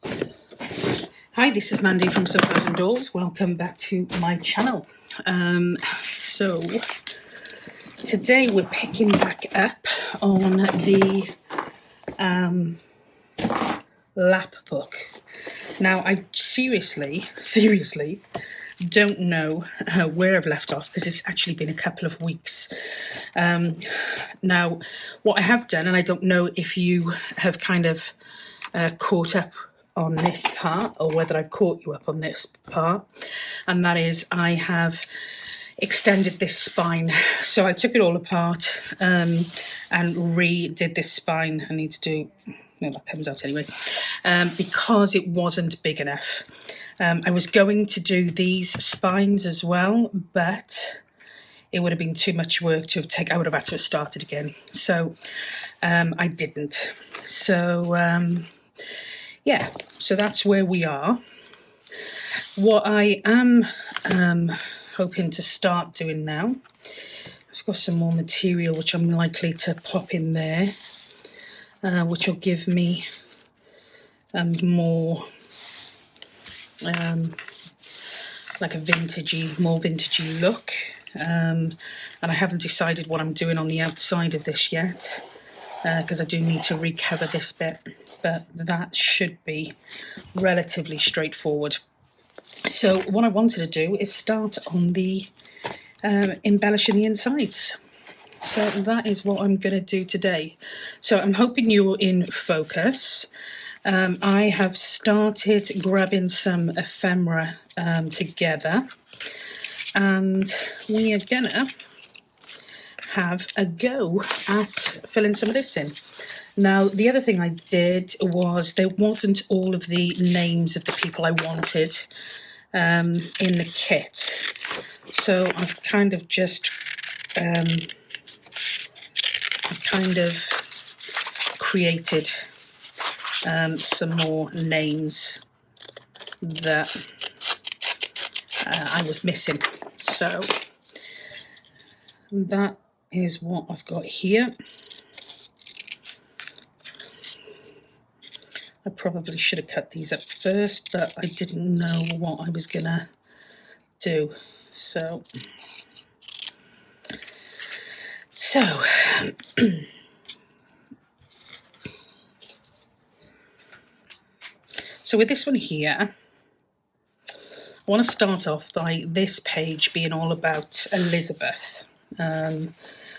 Hi, this is Mandy from SunflowersAndDors. Welcome back to my channel. So today we're picking back up on the lap book. Now I seriously don't know where I've left off because it's actually been a couple of weeks. Now what I have done, and I don't know if you have kind of caught up on this part or whether I've caught you up on this part, and that is I have extended this spine. So I took it all apart and redid this spine. I need to do, no, that comes out anyway, because it wasn't big enough. I was going to do these spines as well, but it would have been too much work to have I would have had to have started again. So I didn't. So yeah, so that's where we are. What I am hoping to start doing now, I've got some more material which I'm likely to pop in there, which will give me more like a more vintagey look. And I haven't decided what I'm doing on the outside of this yet, because I do need to recover this bit, but that should be relatively straightforward. So what I wanted to do is start on the embellishing the insides. So that is what I'm going to do today. So I'm hoping you're in focus. I have started grabbing some ephemera together, and we are gonna have a go at filling some of this in. Now, the other thing I did was there wasn't all of the names of the people I wanted in the kit. So I've kind of just created some more names that I was missing. So that is what I've got here. I probably should have cut these up first, but I didn't know what I was gonna do. So with this one here, I want to start off by this page being all about Elizabeth.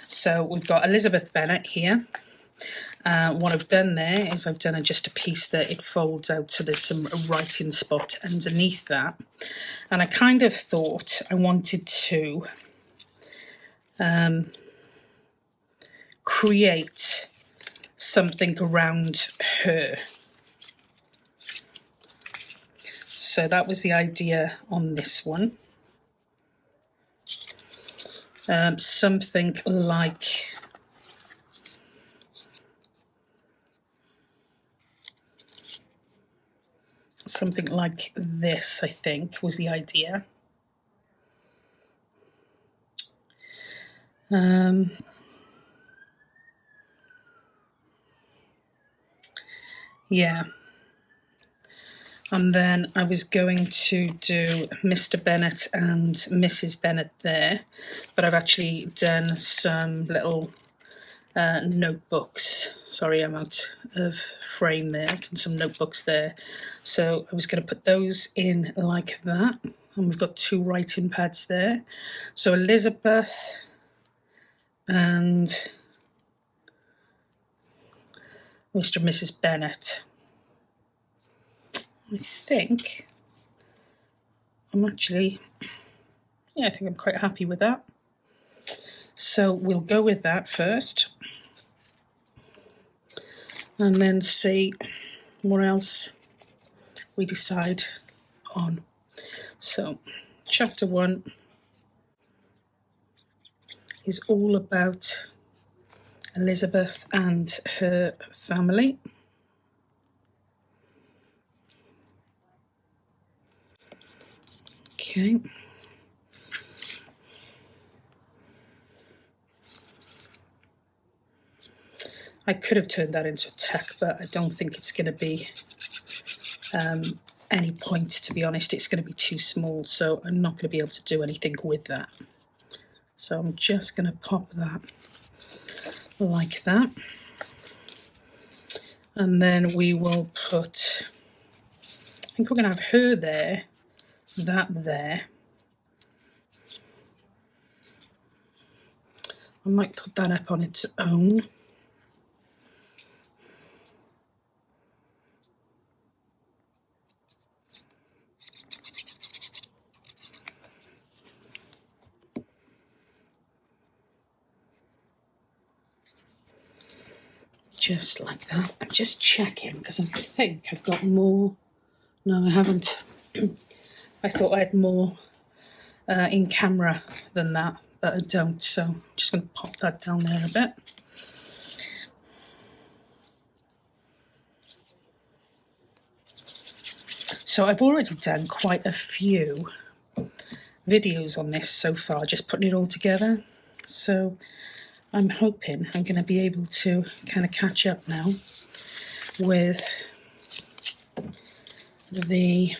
So we've got Elizabeth Bennet here. What I've done there is I've done just a piece that it folds out, so there's some writing spot underneath that. And I kind of thought I wanted to create something around her. So that was the idea on this one. Something like this, I think, was the idea. Yeah. And then I was going to do Mr. Bennet and Mrs. Bennet there, but I've actually done some little notebooks. Sorry, I'm out of frame there. I've done some notebooks there. So I was going to put those in like that. And we've got two writing pads there. So Elizabeth and Mr. and Mrs. Bennet. I think I'm quite happy with that. So we'll go with that first and then see what else we decide on. So chapter 1 is all about Elizabeth and her family. Okay. I could have turned that into a tuck, but I don't think it's going to be any point, to be honest. It's going to be too small, so I'm not going to be able to do anything with that. So I'm just going to pop that like that. And then we will put, I think we're going to have her there, that there. I might put that up on its own. Just like that. I'm just checking because I think I've got more. No, I haven't. I thought I had more in camera than that, but I don't. So I'm just going to pop that down there a bit. So I've already done quite a few videos on this so far, just putting it all together. So I'm hoping I'm going to be able to kind of catch up now with the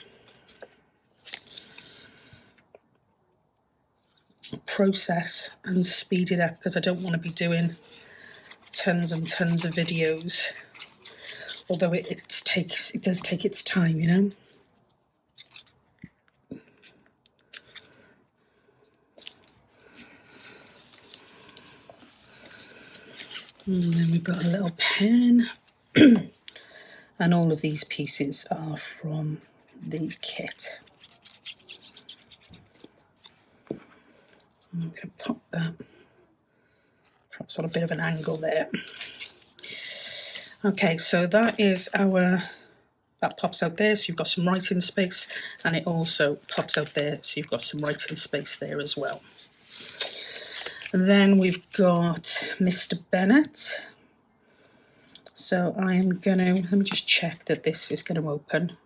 process and speed it up, because I don't want to be doing tons and tons of videos, although it does take its time, you know. And then we've got a little pen. And all of these pieces are from the kit. I'm going to pop that, perhaps on a bit of an angle there. Okay, so that is that pops out there, so you've got some writing space, and it also pops out there, so you've got some writing space there as well. And then we've got Mr. Bennet. So I am going to, let me just check that this is going to open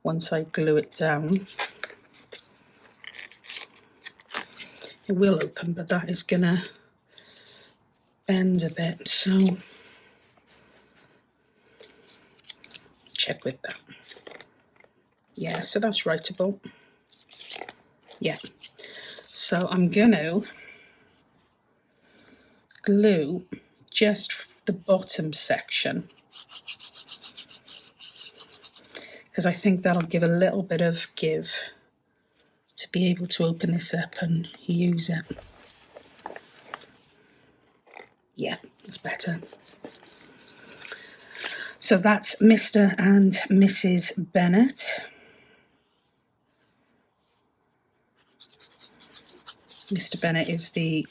once I glue it down. It will open, but that is going to bend a bit, so check with that. Yeah, so that's writable. Yeah. So I'm going to glue just the bottom section, because I think that'll give a little bit of give to be able to open this up and use it. Yeah, that's better. So that's Mr. and Mrs. Bennet. Mr. Bennet is the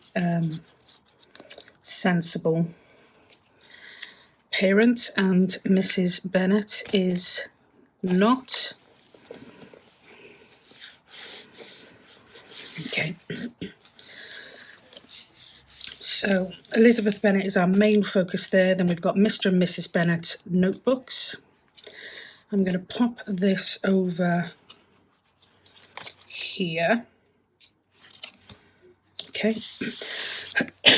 sensible parent, and Mrs. Bennet is not. Okay. So Elizabeth Bennet is our main focus there. Then we've got Mr. and Mrs. Bennet notebooks. I'm going to pop this over here. Okay.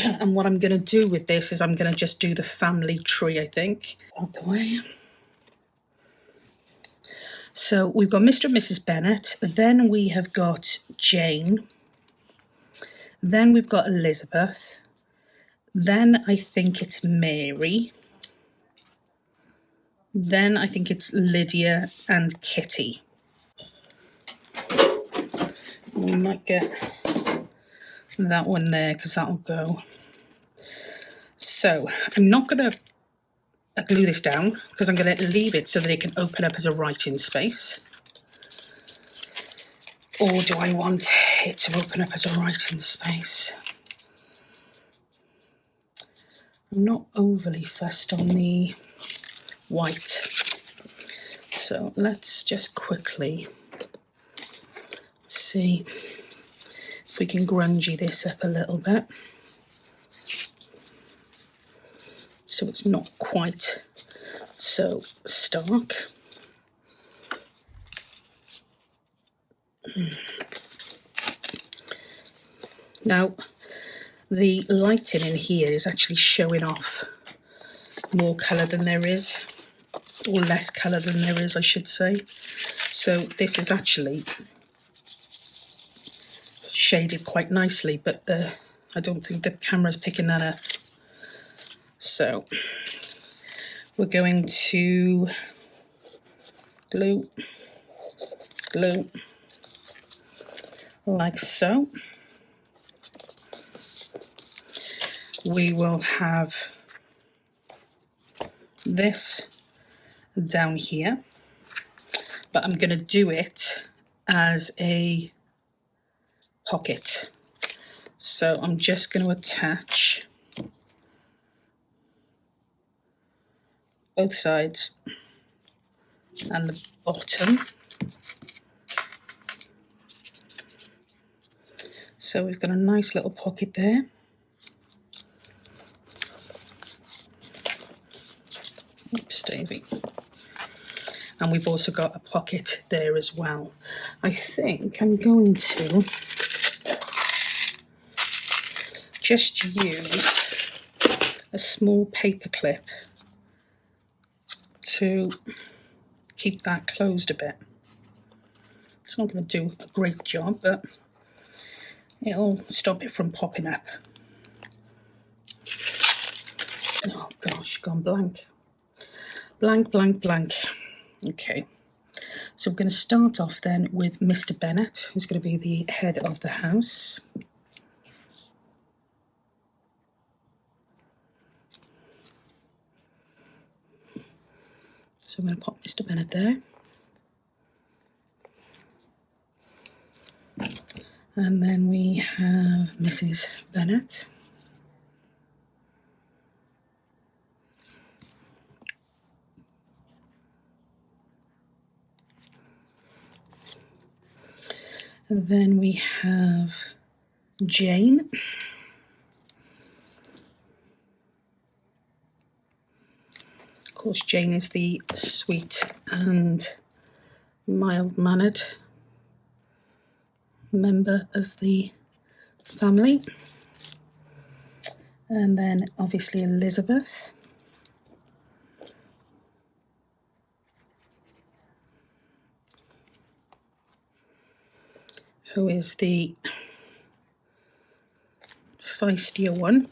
And what I'm going to do with this is I'm going to just do the family tree, I think. Out the way. So we've got Mr. and Mrs. Bennet. Then we have got Jane. Then we've got Elizabeth. Then I think it's Mary. Then I think it's Lydia and Kitty. We might get that one there because that'll go. So I'm not going to glue this down because I'm going to leave it so that it can open up as a writing space. Or do I want it to open up as a writing space? I'm not overly fussed on the white. So let's just quickly see if we can grungy this up a little bit. So it's not quite so stark. Now, the lighting in here is actually showing off more colour than there is. or less colour than there is, I should say. So this is actually shaded quite nicely, but I don't think the camera's picking that up. So we're going to glue, glue, like so. We will have this down here, but I'm going to do it as a pocket. So I'm just going to attach both sides and the bottom. So we've got a nice little pocket there. Oops, Daisy. And we've also got a pocket there as well. I think I'm going to just use a small paper clip to keep that closed a bit. It's not going to do a great job, but it'll stop it from popping up. Oh gosh, gone blank. Blank, blank, blank. Okay, so we're going to start off then with Mr. Bennet, who's going to be the head of the house. So I'm going to pop Mr. Bennet there. And then we have Mrs. Bennet. And then we have Jane. Of course, Jane is the sweet and mild-mannered member of the family. And then obviously Elizabeth. Who is the feistier one.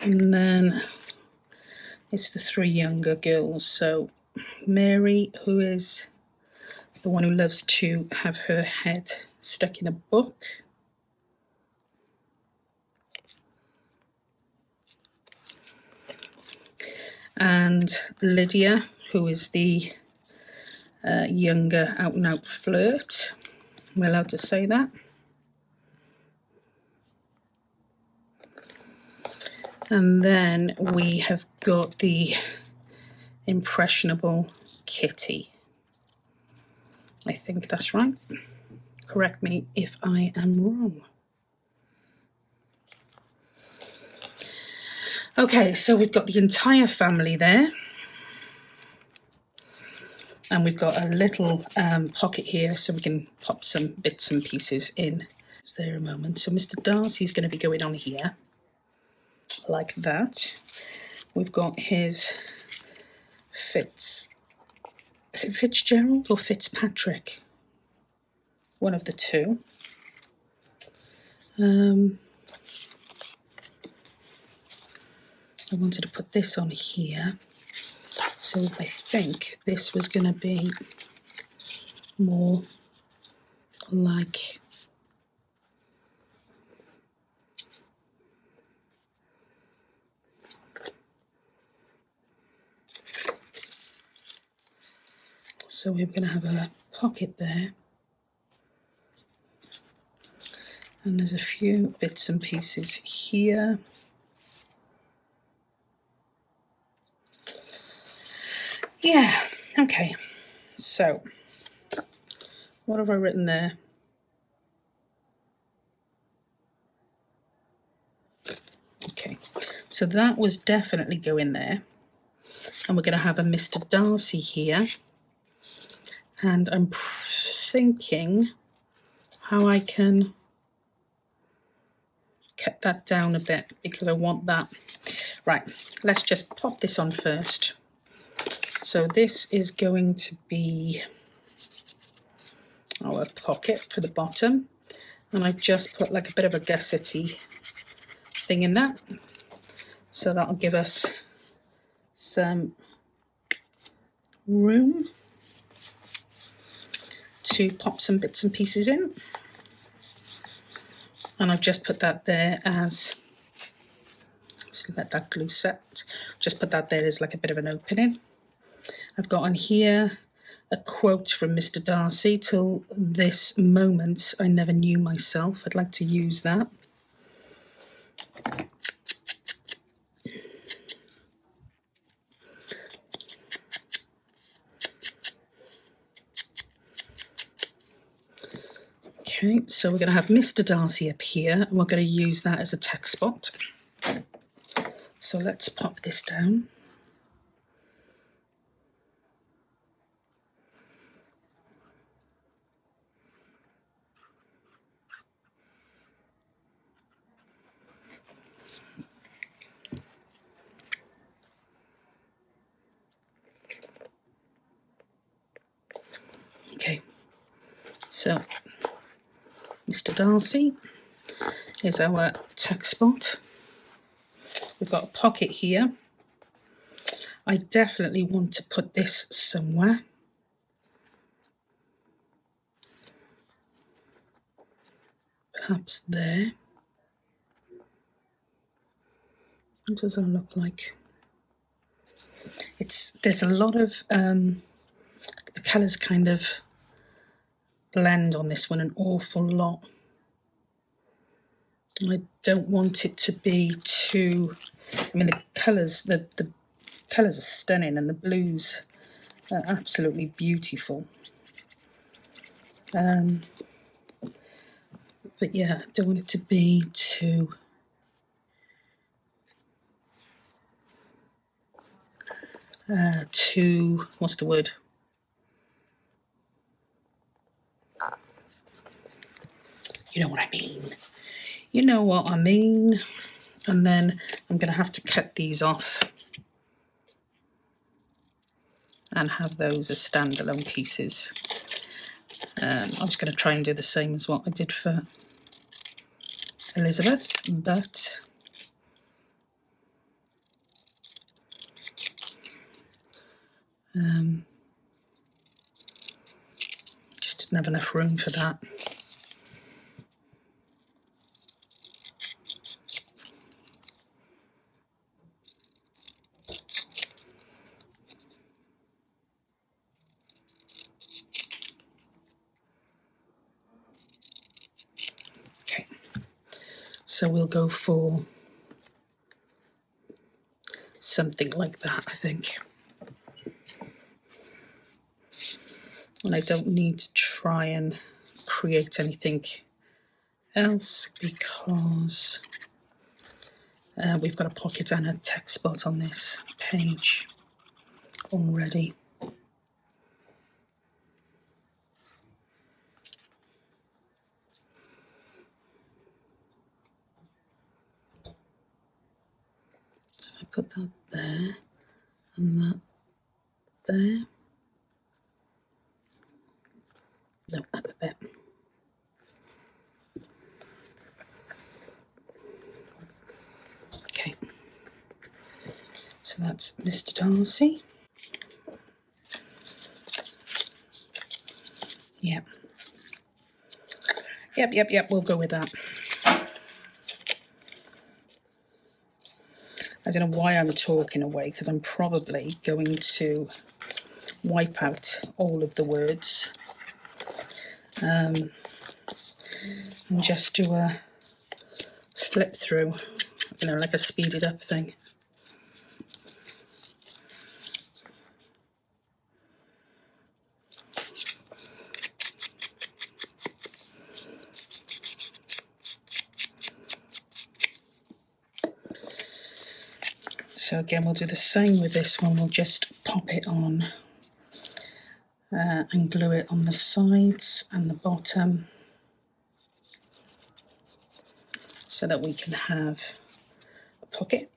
And then it's the three younger girls. So Mary, who is the one who loves to have her head stuck in a book. And Lydia, who is the younger out-and-out flirt. Am I allowed to say that? And then we have got the impressionable Kitty. I think that's right. Correct me if I am wrong. Okay, so we've got the entire family there. And we've got a little pocket here so we can pop some bits and pieces in. Is there a moment? So Mr. Darcy's going to be going on here, like that. We've got his is it Fitzgerald or Fitzpatrick? One of the two. I wanted to put this on here. So I think this was going to be more like so we're going to have a pocket there, and there's a few bits and pieces here. Yeah, okay, so what have I written there? Okay, so that was definitely going there. And we're going to have a Mr. Darcy here. And I'm thinking how I can cut that down a bit because I want that. Right, let's just pop this on first. So this is going to be our pocket for the bottom, and I've just put like a bit of a gusset-y thing in that, so that'll give us some room to pop some bits and pieces in. And I've just put that there as, just let that glue set, just put that there as like a bit of an opening. I've got on here a quote from Mr. Darcy: "Till this moment I never knew myself." I'd like to use that. Okay, so we're going to have Mr. Darcy up here, and we're going to use that as a text spot. So let's pop this down. Okay, so Mr. Darcy is our text spot. We've got a pocket here. I definitely want to put this somewhere. Perhaps there. What does that look like? There's a lot of the colours kind of blend on this one an awful lot. I don't want it to be too, I mean, the colours are stunning, and the blues are absolutely beautiful. But yeah, I don't want it to be too what's the word? You know what I mean. You know what I mean. And then I'm going to have to cut these off and have those as standalone pieces. I was going to try and do the same as what I did for Elizabeth, but just didn't have enough room for that. Okay, so we'll go for something like that, I think. And I don't need to try and create anything else because we've got a pocket and a text spot on this page already. So I put that there and that there. No, up a bit. Okay, so that's Mr. Darcy. Yep. Yep, we'll go with that. I don't know why I'm talking away, because I'm probably going to wipe out all of the words and just do a flip through, you know, like a speeded up thing. So again, we'll do the same with this one. We'll just pop it on and glue it on the sides and the bottom so that we can have a pocket.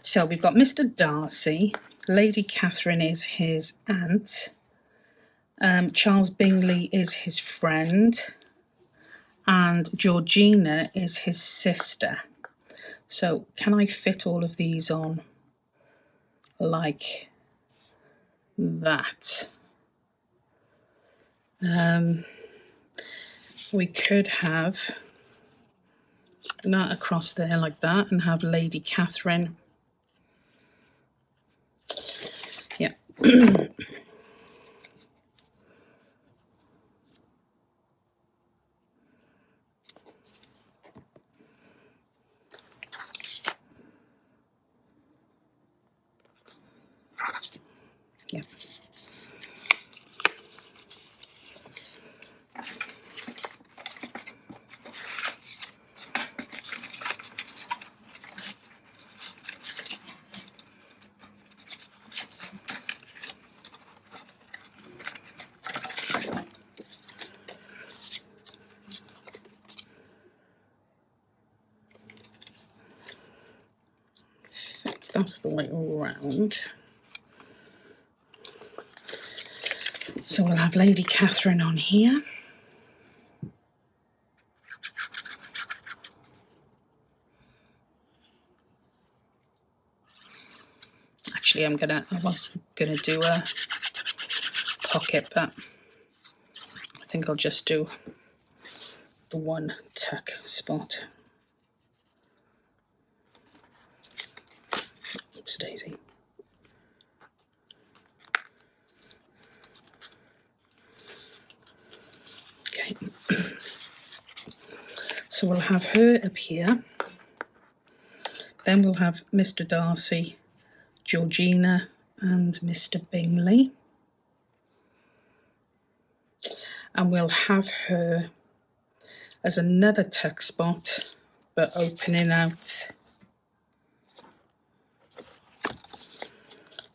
So we've got Mr. Darcy, Lady Catherine is his aunt, Charles Bingley is his friend, and Georgina is his sister. So can I fit all of these on like that? We could have that across there like that and have Lady Catherine. Yeah. Yeah. That's the way around. So we'll have Lady Catherine on here. Actually, I was gonna do a pocket, but I think I'll just do the one tuck spot. Oops, daisy. Okay. So we'll have her up here. Then we'll have Mr. Darcy, Georgina, and Mr. Bingley. And we'll have her as another tuck spot, but opening out.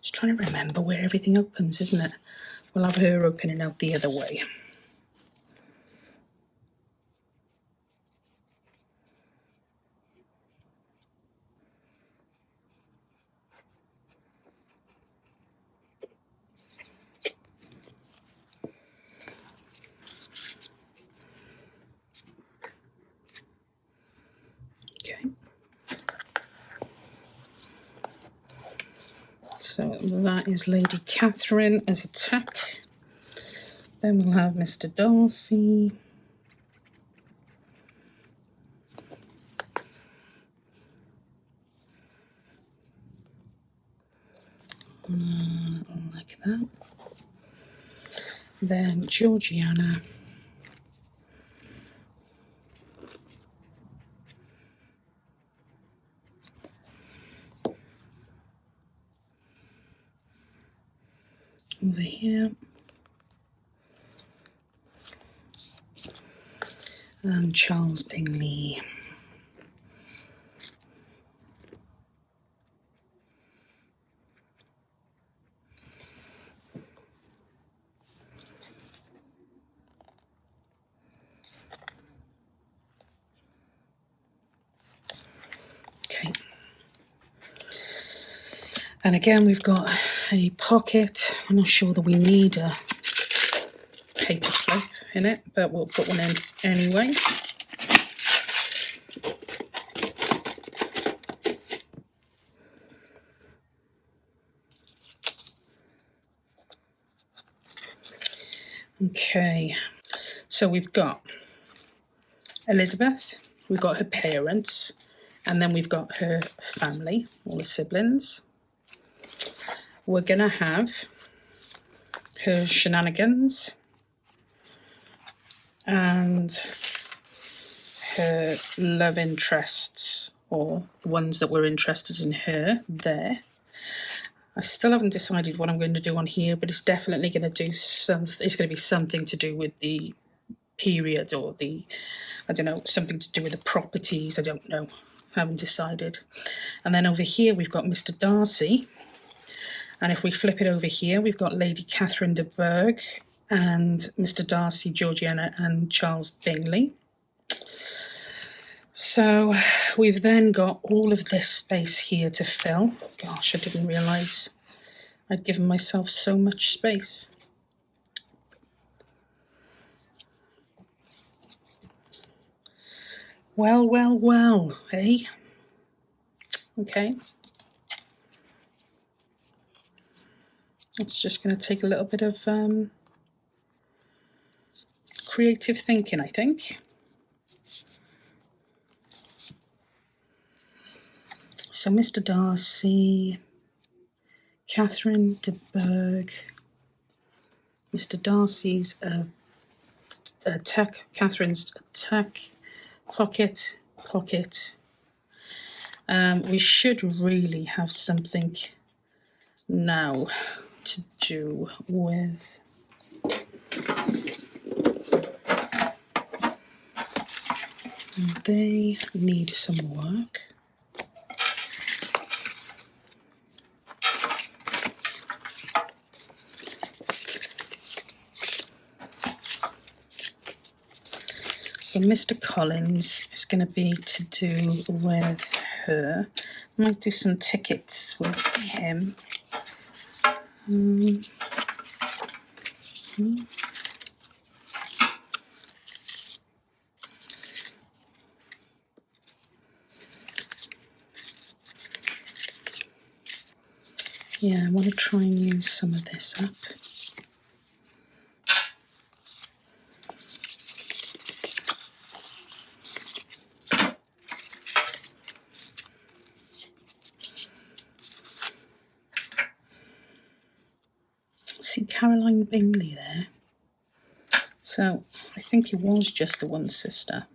Just trying to remember where everything opens, isn't it? We'll have her opening out the other way. Okay. So that is Lady Catherine as a tuck. Then we'll have Mr. Darcy. Like that. Then Georgiana. Over here. And Charles Bingley. Okay. And again, we've got a pocket. I'm not sure that we need a paper clip in it, but we'll put one in anyway. Okay, so we've got Elizabeth, we've got her parents, and then we've got her family, all the siblings. We're going to have her shenanigans and her love interests, or ones that were interested in her there. I still haven't decided what I'm going to do on here, but it's definitely going to do something. It's going to be something to do with the period, or the, I don't know, something to do with the properties. I don't know. I haven't decided. And then over here we've got Mr. Darcy. And if we flip it over here, we've got Lady Catherine de Bourgh and Mr. Darcy, Georgiana, and Charles Bingley. So we've then got all of this space here to fill. Gosh, I didn't realise I'd given myself so much space. Well, well, well, eh? Okay. It's just going to take a little bit of creative thinking, I think. So Mr. Darcy, Catherine de Bourgh, Mr. Darcy's Catherine's tuck, pocket. We should really have something now to do with they need some work. So Mr. Collins is going to be to do with her. I might do some tickets with him. Yeah, I want to try and use some of this up. See Caroline Bingley there. So I think it was just the one sister.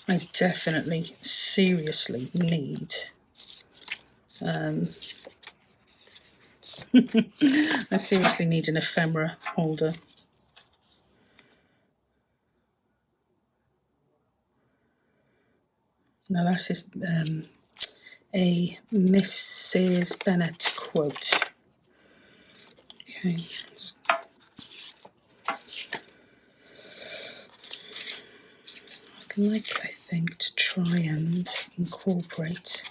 I definitely, seriously need I seriously need an ephemera holder. Now that's a Mrs. Bennet quote. Okay. I'd like, I think, to try and incorporate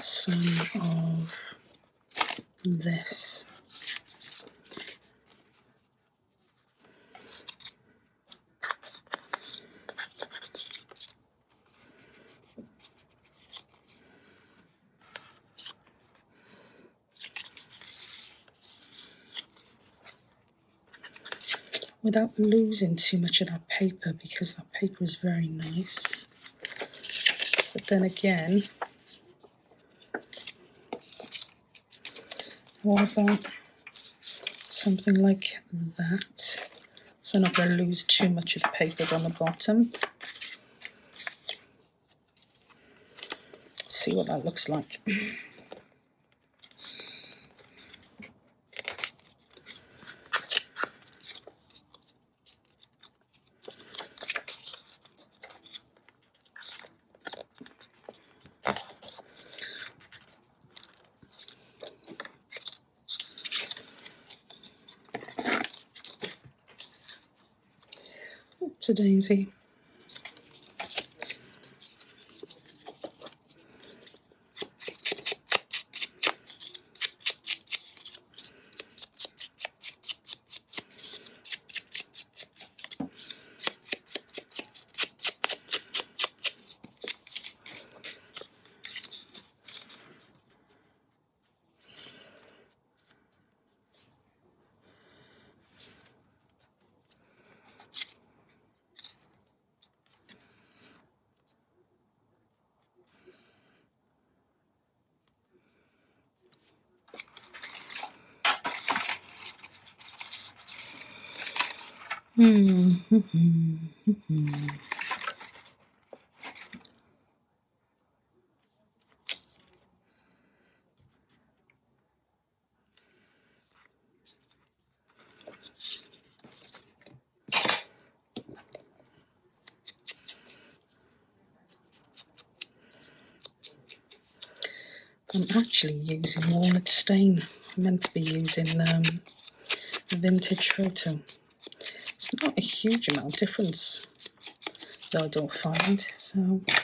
some of this. Without losing too much of that paper, because that paper is very nice. But then again, what about something like that? So I'm not going to lose too much of the papers on the bottom. Let's see what that looks like. Oops, a daisy. I'm actually using walnut stain. I meant to be using vintage photo. It's not a huge amount of difference, though I don't find, so... Okay.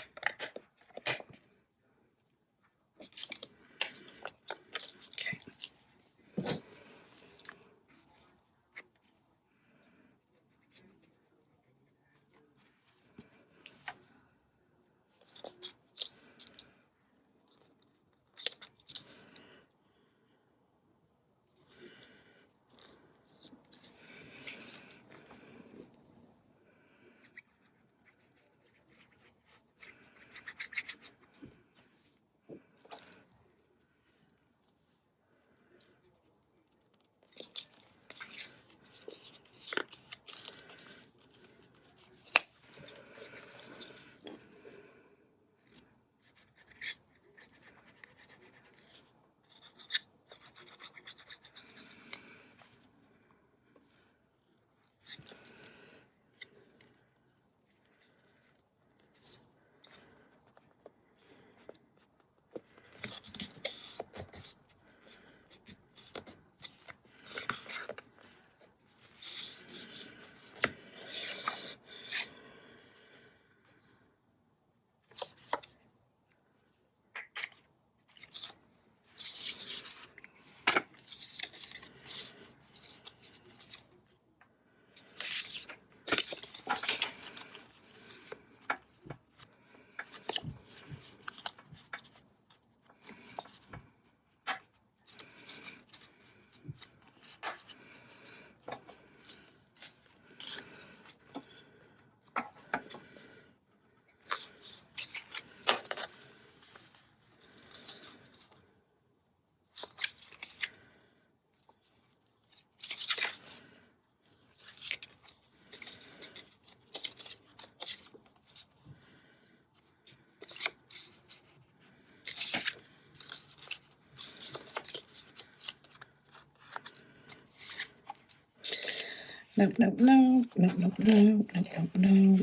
No, no, no, no, no, no, no, no, no.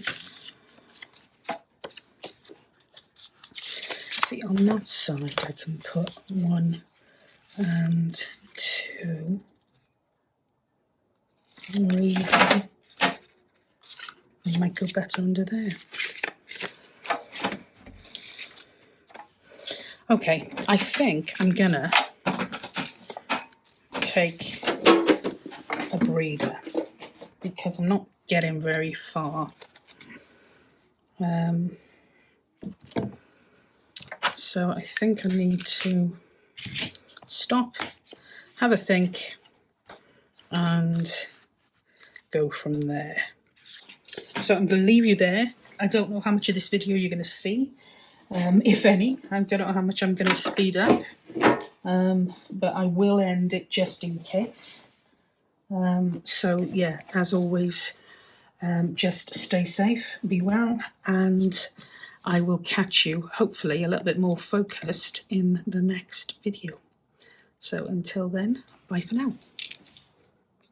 See, on that side I can put 1 and 2. Maybe it might go better under there. Okay, I think I'm gonna take a breather because I'm not getting very far. So I think I need to stop, have a think, and go from there. So I'm going to leave you there. I don't know how much of this video you're going to see, if any. I don't know how much I'm going to speed up, but I will end it just in case. So yeah, as always, just stay safe, be well, and I will catch you, hopefully, a little bit more focused in the next video. So until then, bye for now.